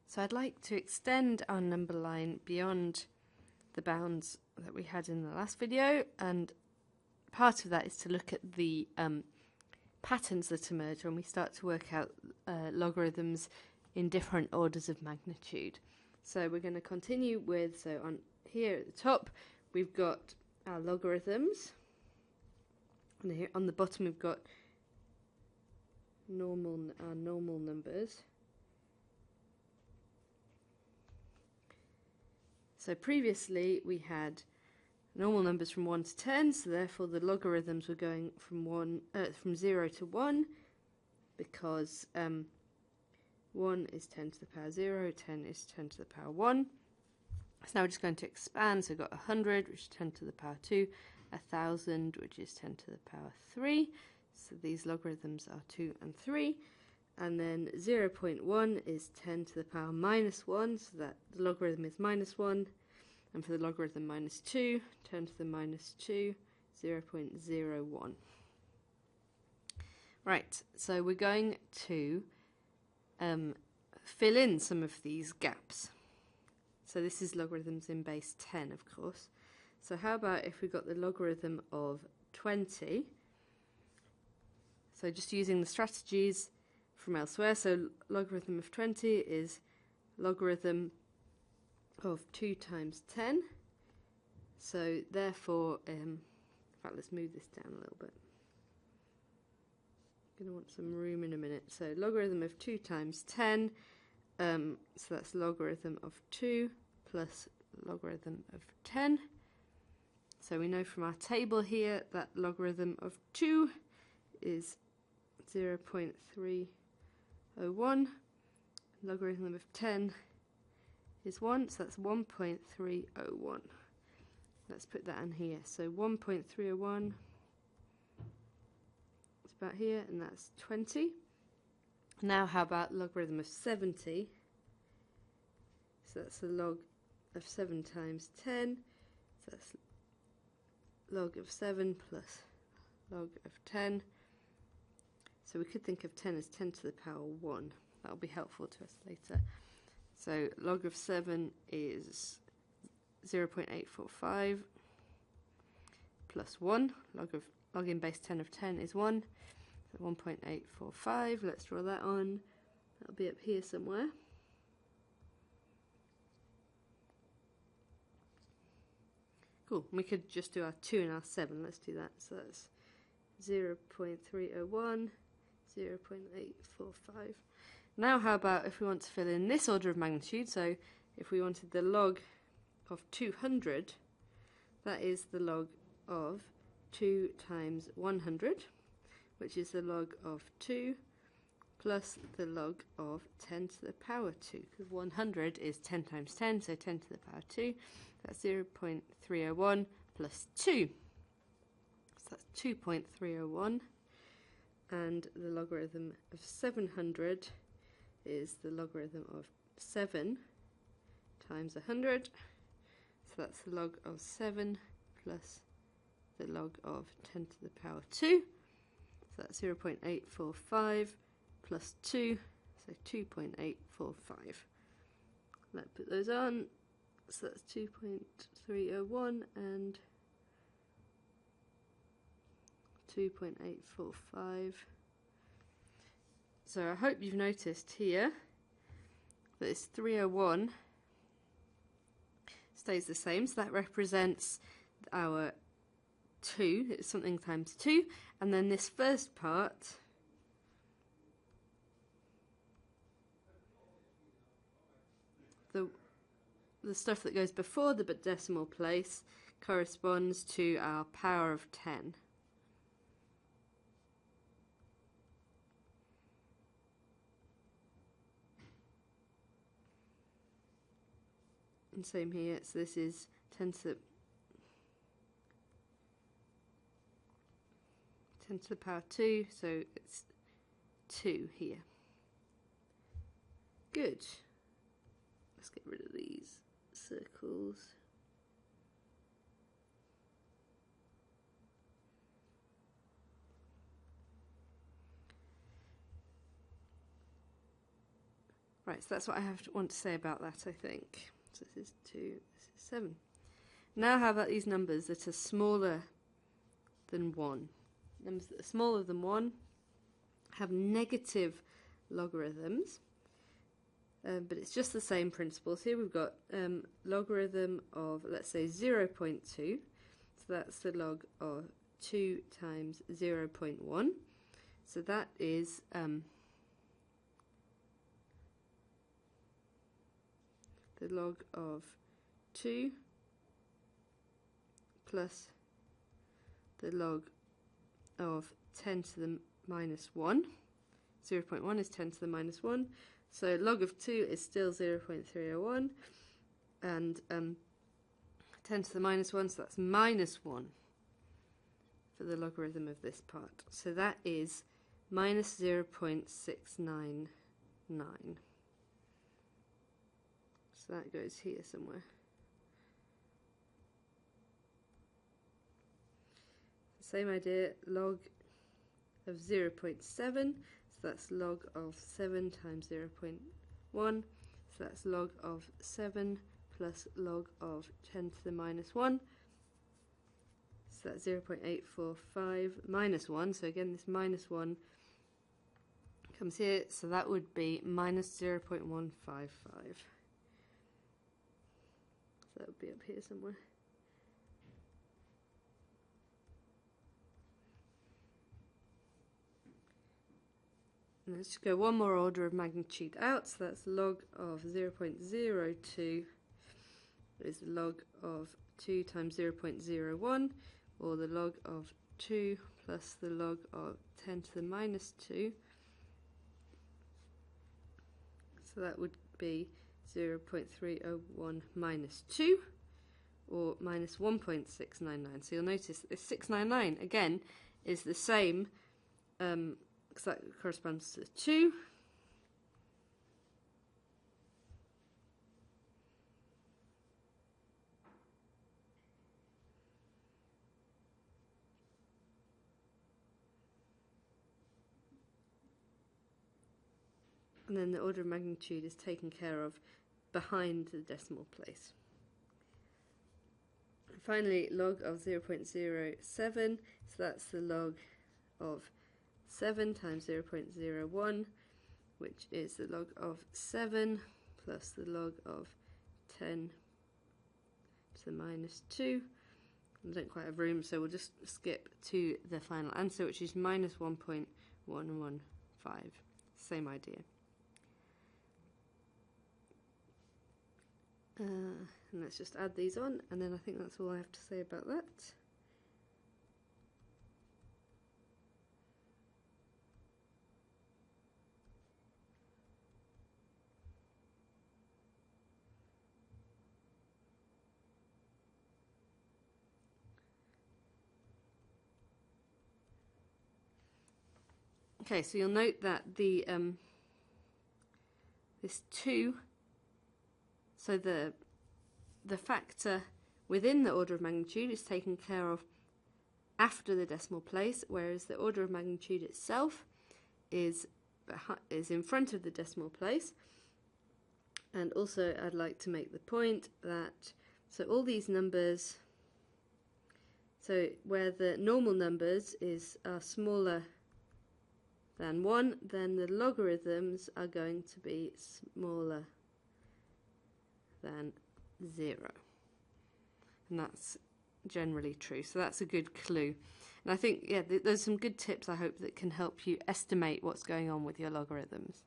So I'd like to extend our number line beyond the bounds that we had in the last video, and part of that is to look at the patterns that emerge when we start to work out logarithms in different orders of magnitude. So we're going to continue with, so on here at the top we've got our logarithms, and here on the bottom we've got our normal numbers. So previously we had normal numbers from 1 to 10, so therefore the logarithms were going from 0 to 1, because 1 is 10 to the power 0, 10 is 10 to the power 1. So now we're just going to expand, so we've got 100, which is 10 to the power 2, 1000, which is 10 to the power 3, so these logarithms are 2 and 3. And then 0.1 is 10 to the power minus 1, so that the logarithm is minus 1. And for the logarithm minus 2, 10 to the minus 2, 0.01. Right, so we're going to fill in some of these gaps. So this is logarithms in base 10, of course. So how about if we got the logarithm of 20? So just using the strategies from elsewhere, so logarithm of 20 is logarithm of 2 times 10. So therefore, in fact, let's move this down a little bit. I'm going to want some room in a minute. So logarithm of 2 times 10, so that's logarithm of 2 plus logarithm of 10. So we know from our table here that logarithm of 2 is 0.301, logarithm of 10 is 1, so that's 1.301. Let's put that in here. So 1.301 is about here, and that's 20. Now how about logarithm of 70? So that's the log of 7 times 10, so that's log of 7 plus log of 10. So we could think of 10 as 10 to the power 1. That'll be helpful to us later. So log of 7 is 0.845 plus 1. Log in base 10 of 10 is 1. So 1.845. Let's draw that on. That'll be up here somewhere. Cool. We could just do our 2 and our 7. Let's do that. So that's 0.301. 0.845. Now how about if we want to fill in this order of magnitude, so if we wanted the log of 200, that is the log of 2 times 100, which is the log of 2 plus the log of 10 to the power 2, because 100 is 10 times 10, so 10 to the power 2, that's 0.301 plus 2, so that's 2.301. And the logarithm of 700 is the logarithm of 7 times 100. So that's the log of 7 plus the log of 10 to the power 2. So that's 0.845 plus 2, so 2.845. Let's put those on. So that's 2.301 and 2.845. So I hope you've noticed here that this 301 stays the same, so that represents our 2, it's something times 2, and then this first part the stuff that goes before the decimal place corresponds to our power of 10. And same here, so this is 10 to the power 2, so it's 2 here. Good. Let's get rid of these circles. Right, so that's what I want to say about that, I think. So this is 2, this is 7. Now how about these numbers that are smaller than 1? Numbers that are smaller than 1 have negative logarithms, but it's just the same principles. Here we've got logarithm of, let's say, 0.2, so that's the log of 2 times 0.1, so that is the log of 2 plus the log of 10 to the minus 1. 0.1 is 10 to the minus 1. So log of 2 is still 0.301. And 10 to the minus 1, so that's minus 1 for the logarithm of this part. So that is minus 0.699. So that goes here somewhere. Same idea, log of 0.7, so that's log of 7 times 0.1, so that's log of 7 plus log of 10 to the minus 1, so that's 0.845 minus 1, so again this minus 1 comes here, so that would be minus 0.155. So that would be up here somewhere. And let's just go one more order of magnitude out, so that's log of 0.02 is the log of 2 times 0.01, or the log of 2 plus the log of 10 to the minus 2. So that would be 0.301 minus 2, or minus 1.699. So you'll notice that this 699, again, is the same, because that corresponds to 2. And then the order of magnitude is taken care of behind the decimal place. And finally, log of 0.07, so that's the log of 7 times 0.01, which is the log of 7 plus the log of 10 to the minus 2. I don't quite have room, so we'll just skip to the final answer, which is minus 1.115. Same idea. And let's just add these on, and then I think that's all I have to say about that. Okay, so you'll note that the this 2, so the factor within the order of magnitude is taken care of after the decimal place, whereas the order of magnitude itself is in front of the decimal place. And also I'd like to make the point that, so all these numbers, so where the normal numbers are smaller than 1, then the logarithms are going to be smaller than 0. And that's generally true, so that's a good clue. And I think, yeah, there's some good tips, I hope, that can help you estimate what's going on with your logarithms.